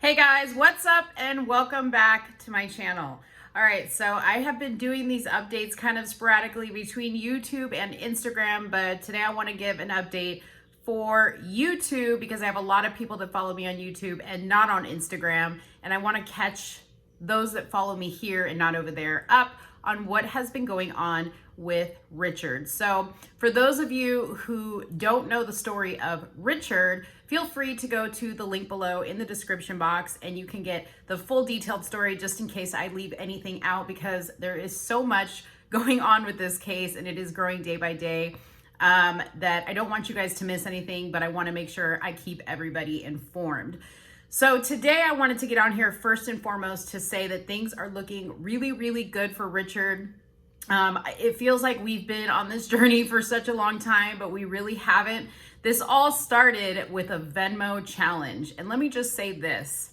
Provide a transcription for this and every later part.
Hey guys, what's up and welcome back to my channel. All right, so I have been doing these updates kind of sporadically between YouTube and Instagram, but today I want to give an update for YouTube because I have a lot of people that follow me on YouTube and not on Instagram, and I want to catch those that follow me here and not over there up on what has been going on with Richard. So for those of you who don't know the story of Richard, feel free to go to the link below in the description box and you can get the full detailed story just in case I leave anything out, because there is so much going on with this case and it is growing day by day that I don't want you guys to miss anything, but I want to make sure I keep everybody informed. So today I wanted to get on here first and foremost to say that things are looking really, really good for Richard. It feels like we've been on this journey for such a long time, but we really haven't. This all started with a Venmo challenge. And let me just say this.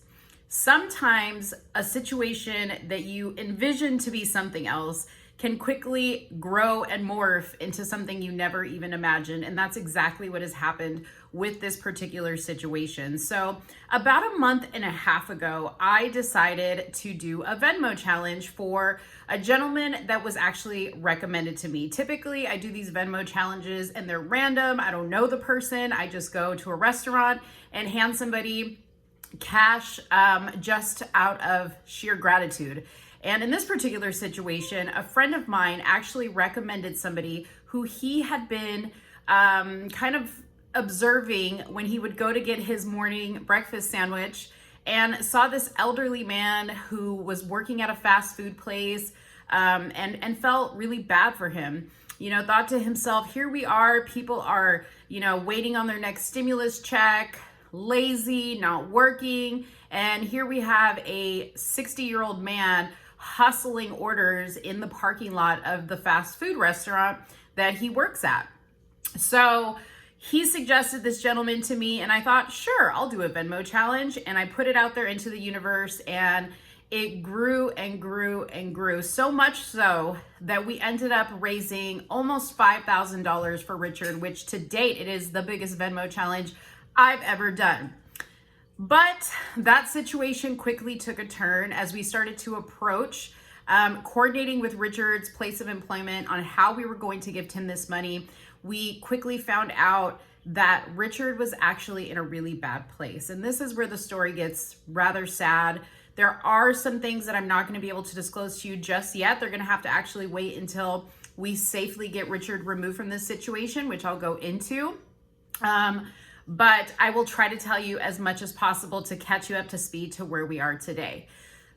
Sometimes a situation that you envision to be something else can quickly grow and morph into something you never even imagined. And that's exactly what has happened with this particular situation. So about a month and a half ago, I decided to do a Venmo challenge for a gentleman that was actually recommended to me. Typically, I do these Venmo challenges and they're random. I don't know the person. I just go to a restaurant and hand somebody cash just out of sheer gratitude. And in this particular situation, a friend of mine actually recommended somebody who he had been kind of observing when he would go to get his morning breakfast sandwich, and saw this elderly man who was working at a fast food place and felt really bad for him. You know, thought to himself, here we are, people are, waiting on their next stimulus check, lazy, not working. And here we have a 60-year-old man hustling orders in the parking lot of the fast food restaurant that he works at. So he suggested this gentleman to me, and I thought, sure, I'll do a Venmo challenge. And I put it out there into the universe, and it grew and grew and grew, so much so that we ended up raising almost $5,000 for Richard, which to date, it is the biggest Venmo challenge I've ever done. But that situation quickly took a turn as we started to approach coordinating with Richard's place of employment on how we were going to give him this money. We quickly found out that Richard was actually in a really bad place. And this is where the story gets rather sad. There are some things that I'm not going to be able to disclose to you just yet. They're going to have to actually wait until we safely get Richard removed from this situation, which I'll go into. But I will try to tell you as much as possible to catch you up to speed to where we are today.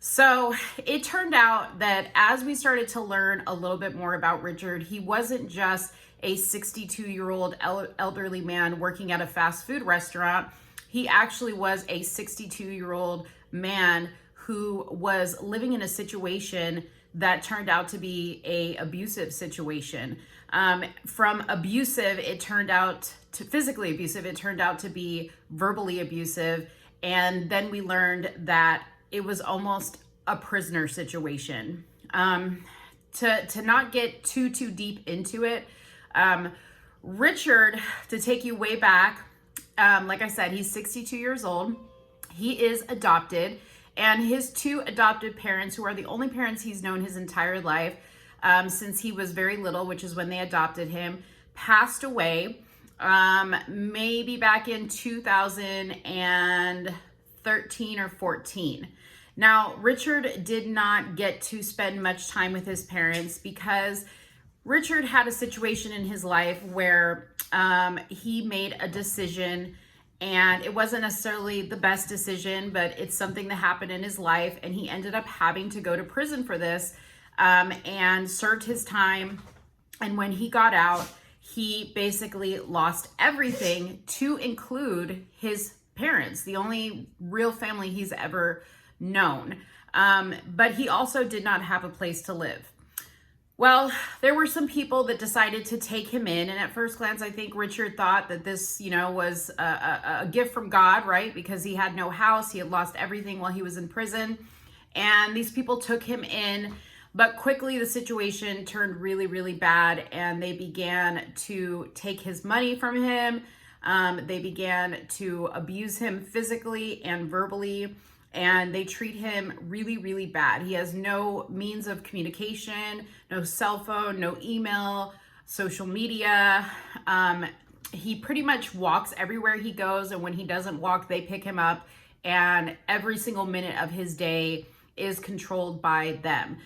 So it turned out that as we started to learn a little bit more about Richard, he wasn't just a 62-year-old elderly man working at a fast food restaurant. He actually was a 62-year-old man who was living in a situation that turned out to be a abusive situation. From abusive, it turned out to physically abusive. It turned out to be verbally abusive. And then we learned that it was almost a prisoner situation. To not get too deep into it, Richard, to take you way back, like I said, he's 62 years old. He is adopted, and his two adopted parents, who are the only parents he's known his entire life, since he was very little, which is when they adopted him, passed away maybe back in 2013 or 14. Now, Richard did not get to spend much time with his parents because Richard had a situation in his life where he made a decision, and it wasn't necessarily the best decision, but it's something that happened in his life, and he ended up having to go to prison for this and served his time. And when he got out, he basically lost everything, to include his parents, the only real family he's ever known. But he also did not have a place to live. Well, there were some people that decided to take him in. And at first glance, I think Richard thought that this, was a gift from God, right? Because he had no house. He had lost everything while he was in prison. And these people took him in. But quickly the situation turned really, really bad. And they began to take his money from him. They began to abuse him physically and verbally. and they treat him really, really bad. He has no means of communication, no cell phone, no email, social media. He pretty much walks everywhere he goes, and when he doesn't walk, they pick him up, and every single minute of his day is controlled by them.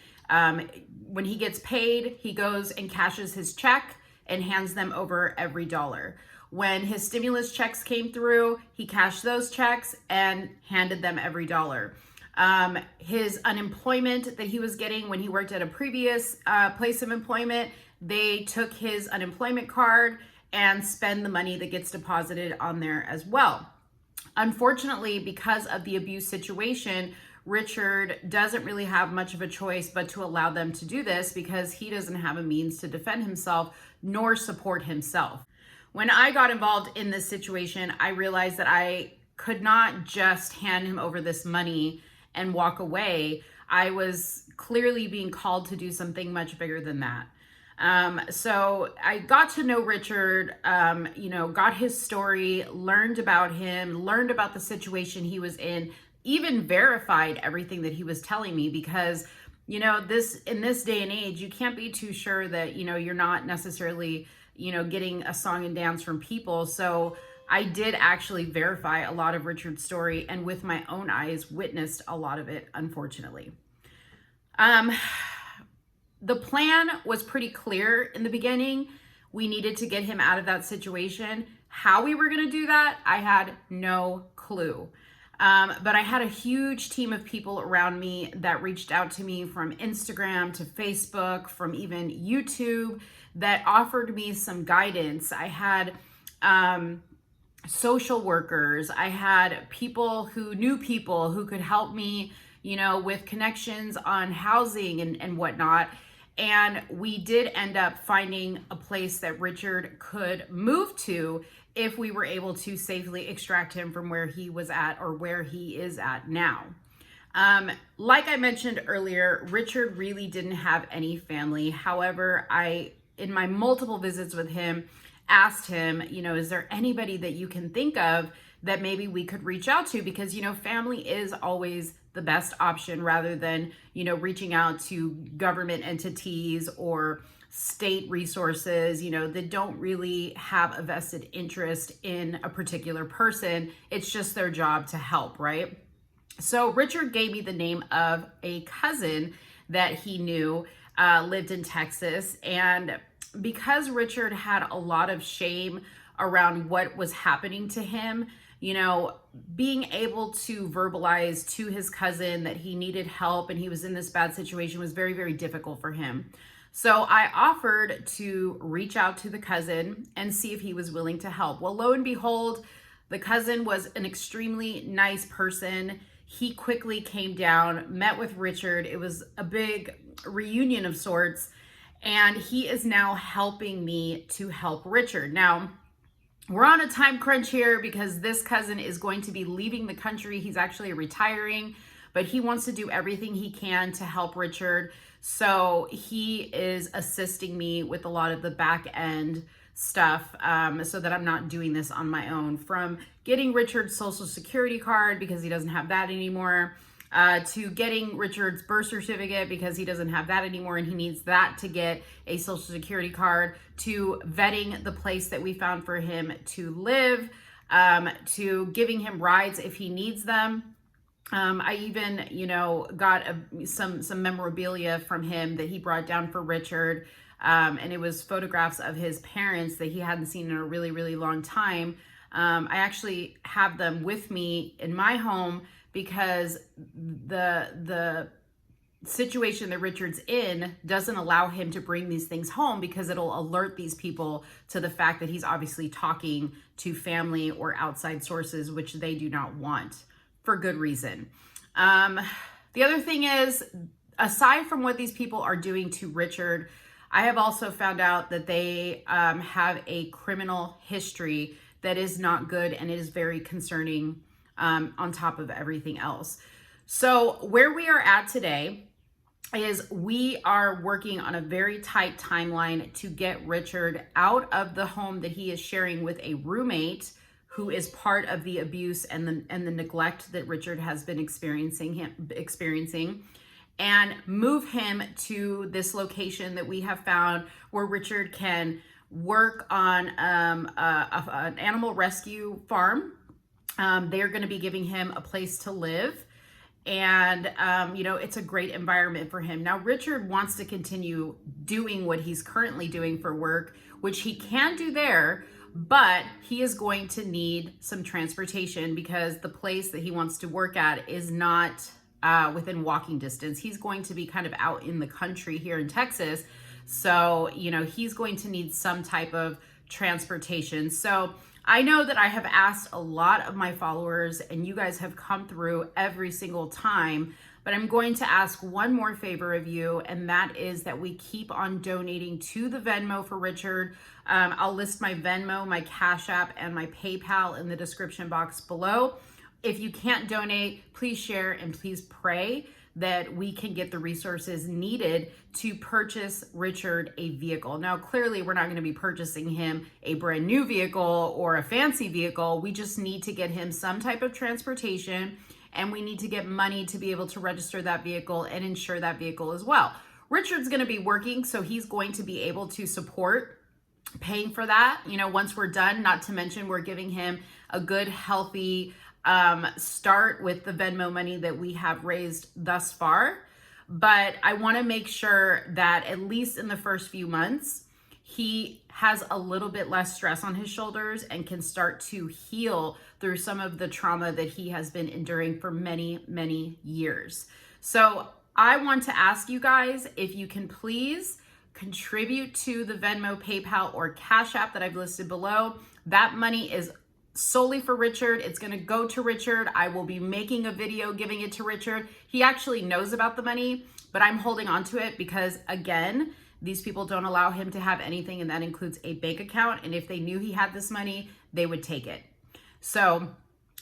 When he gets paid, he goes and cashes his check and hands them over every dollar. When his stimulus checks came through, he cashed those checks and handed them every dollar. His unemployment that he was getting when he worked at a previous place of employment, they took his unemployment card and spend the money that gets deposited on there as well. Unfortunately, because of the abuse situation, Richard doesn't really have much of a choice but to allow them to do this because he doesn't have a means to defend himself nor support himself. When I got involved in this situation, I realized that I could not just hand him over this money and walk away. I was clearly being called to do something much bigger than that. So I got to know Richard, got his story, learned about him, learned about the situation he was in, even verified everything that he was telling me because, in this day and age, you can't be too sure that, you're not necessarily, getting a song and dance from people. So I did actually verify a lot of Richard's story and with my own eyes witnessed a lot of it, unfortunately. The plan was pretty clear in the beginning. We needed to get him out of that situation. How we were going to do that, I had no clue. But I had a huge team of people around me that reached out to me from Instagram to Facebook, from even YouTube, that offered me some guidance. I had social workers. I had people who knew people who could help me, with connections on housing and whatnot. And we did end up finding a place that Richard could move to if we were able to safely extract him from where he was at or where he is at now. Like I mentioned earlier, Richard really didn't have any family. However, in my multiple visits with him, asked him, is there anybody that you can think of that maybe we could reach out to? Because, family is always the best option rather than, reaching out to government entities or state resources, that don't really have a vested interest in a particular person. It's just their job to help, right? So Richard gave me the name of a cousin that he knew lived in Texas. And because Richard had a lot of shame around what was happening to him, being able to verbalize to his cousin that he needed help and he was in this bad situation was very, very difficult for him. So I offered to reach out to the cousin and see if he was willing to help. Well, lo and behold, the cousin was an extremely nice person. He quickly came down, met with Richard. It was a big reunion of sorts, and he is now helping me to help Richard. Now, we're on a time crunch here because this cousin is going to be leaving the country. He's actually retiring, but he wants to do everything he can to help Richard. So he is assisting me with a lot of the back end stuff so that I'm not doing this on my own. From getting Richard's social security card because he doesn't have that anymore, to getting Richard's birth certificate because he doesn't have that anymore and he needs that to get a social security card, to vetting the place that we found for him to live, to giving him rides if he needs them. I even, got some memorabilia from him that he brought down for Richard. And it was photographs of his parents that he hadn't seen in a really, really long time. I actually have them with me in my home because the situation that Richard's in doesn't allow him to bring these things home because it'll alert these people to the fact that he's obviously talking to family or outside sources, which they do not want for good reason. The other thing is, aside from what these people are doing to Richard, I have also found out that they have a criminal history that is not good and it is very concerning on top of everything else. So where we are at today is we are working on a very tight timeline to get Richard out of the home that he is sharing with a roommate who is part of the abuse and the neglect that Richard has been experiencing, and move him to this location that we have found where Richard can work on an animal rescue farm. They're going to be giving him a place to live. And, it's a great environment for him. Now, Richard wants to continue doing what he's currently doing for work, which he can do there, but he is going to need some transportation because the place that he wants to work at is not within walking distance. He's going to be kind of out in the country here in Texas. So, he's going to need some type of transportation. So I know that I have asked a lot of my followers and you guys have come through every single time, but I'm going to ask one more favor of you, and that is that we keep on donating to the Venmo for Richard. I'll list my Venmo, my Cash App, and my PayPal in the description box below. If you can't donate, please share and please pray that we can get the resources needed to purchase Richard a vehicle. Now, clearly, we're not going to be purchasing him a brand new vehicle or a fancy vehicle. We just need to get him some type of transportation, and we need to get money to be able to register that vehicle and insure that vehicle as well. Richard's going to be working, so he's going to be able to support paying for that, once we're done. Not to mention, we're giving him a good, healthy start with the Venmo money that we have raised thus far. But I want to make sure that at least in the first few months, he has a little bit less stress on his shoulders and can start to heal through some of the trauma that he has been enduring for many, many years. So I want to ask you guys if you can please contribute to the Venmo, PayPal, or Cash App that I've listed below. That money is solely for Richard. It's going to go to Richard. I will be making a video giving it to Richard. He actually knows about the money, but I'm holding on to it because, again, these people don't allow him to have anything, and that includes a bank account. And if they knew he had this money, they would take it. So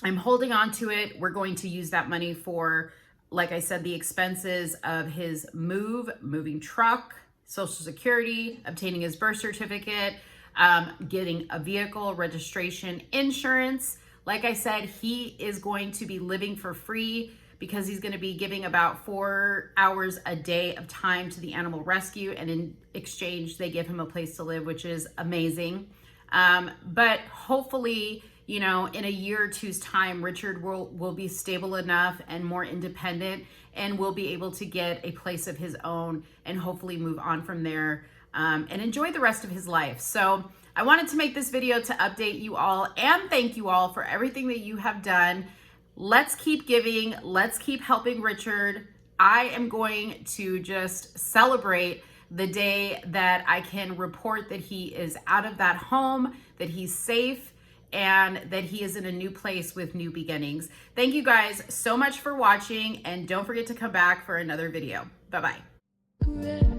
I'm holding on to it. We're going to use that money for, like I said, the expenses of his moving truck, Social Security, obtaining his birth certificate, getting a vehicle, registration, insurance. Like I said, he is going to be living for free because he's going to be giving about 4 hours a day of time to the animal rescue. And in exchange, they give him a place to live, which is amazing. But hopefully, in a year or two's time, Richard will be stable enough and more independent and will be able to get a place of his own and hopefully move on from there and enjoy the rest of his life. So I wanted to make this video to update you all and thank you all for everything that you have done. Let's keep giving. Let's keep helping Richard. I am going to just celebrate the day that I can report that he is out of that home, that he's safe, and that he is in a new place with new beginnings. Thank you guys so much for watching, and don't forget to come back for another video. Bye-bye.